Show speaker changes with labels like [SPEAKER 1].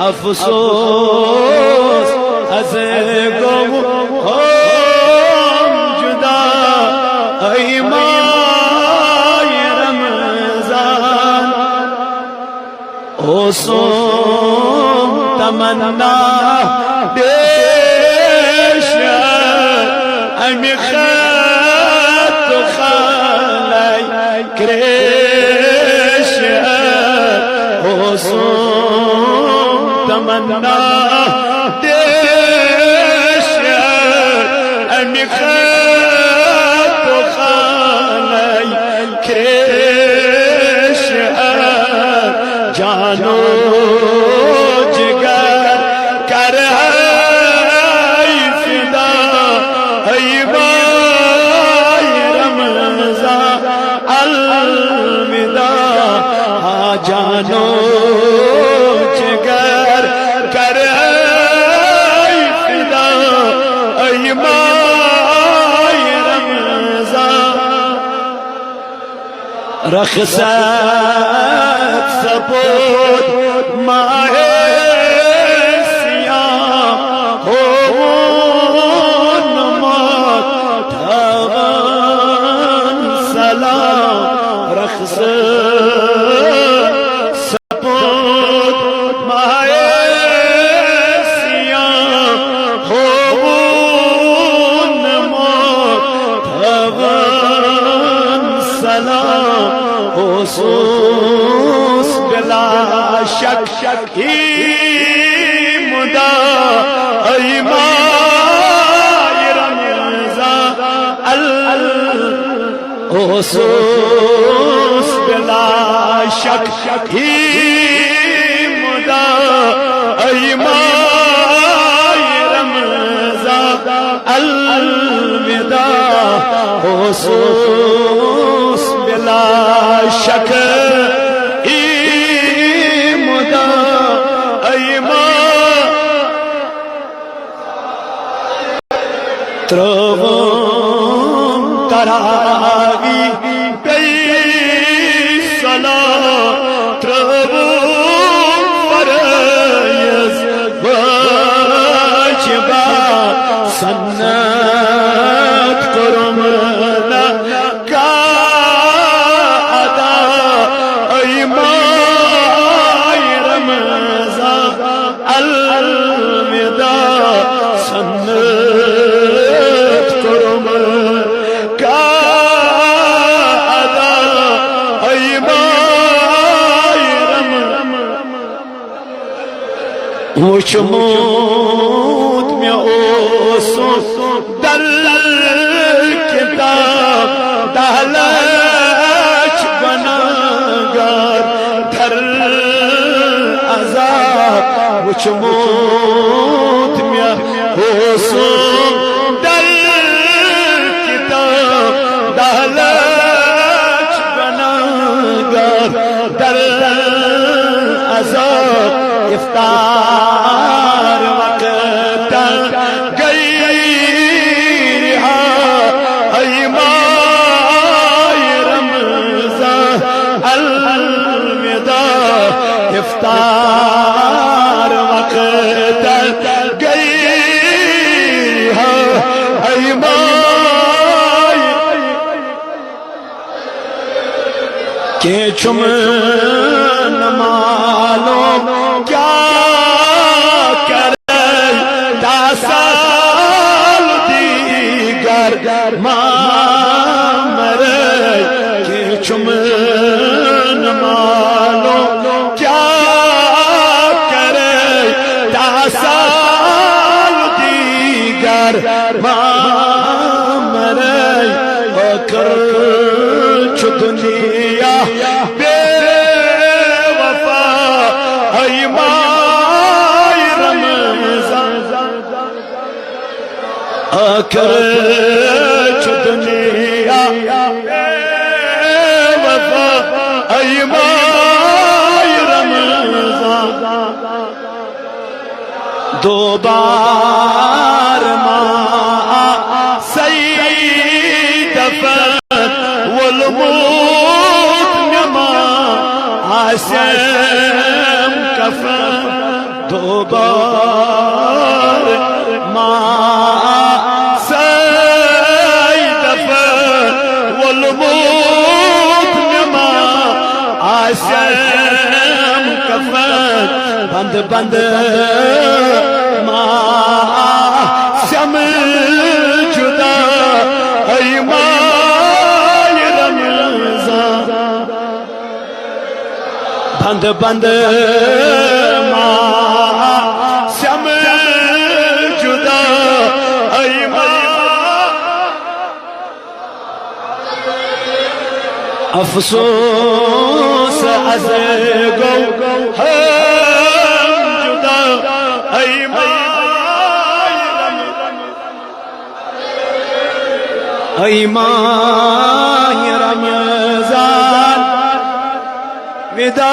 [SPEAKER 1] अफसोस अज़े गुम हो जुदा ऐ माह रमज़ान ओ सो तमन्ना देश अमि खत खलाई क्रेश ओ सो तमन्ना देश अमि खत खलाई क्रेश जानो जिगर कर फिदा ऐ माह रमज़ान अलविदा जानो जिगर कर फिदा ऐ माह रमज़ान रख़्सत सबूत माहे सियाम हो नमात धवन सलाम रख़्सत सबूत माहे सियाम हो नमात धवन सलाम हुसूस बिला शक ही मुदा ऐ माह रमज़ान हुसूस बिला शक ही मुदा ऐ माह रमज़ान अलविदा हुसूस बिला शक मुदा ऐ माह त्रोम करागी गई सला त्रोम फरयज़ वाजिबा सन्नत करुम का अदा ऐ माह रमज़ान अलविदा सन्नत करुम का अदा ऐ माह रमज़ान वुचमुत मे ओसु दल किताब दहलच गुनाहगार धर अज़ाब वुचमुत मे ओसु दल किताब दहलच गुनाहगार धर अज़ाब इफ्तार वक्त गई ऐ माह रमज़ान अलविदा इफ्तार वक्त गई ऐ माह के चुम न मालो क्या करे दासाल दीगर मामरे के चुम न मालो क्या करे दासाल दीगर मामरे होकर दुनिया बेवफा ऐ माह रमज़ान आकर दुनिया बेवफा ऐ माह रमज़ान दो बार माँ सही दफन वलमूत नमा आसम कफन दो बार माँ सई दफन वलमूत नमा आशम कफन बंद बंद माँ शम जुदा ऐ माय रमज़ान बंद बंद अफसोस अज़ गो हम जुदा ऐ माह रमज़ान विदा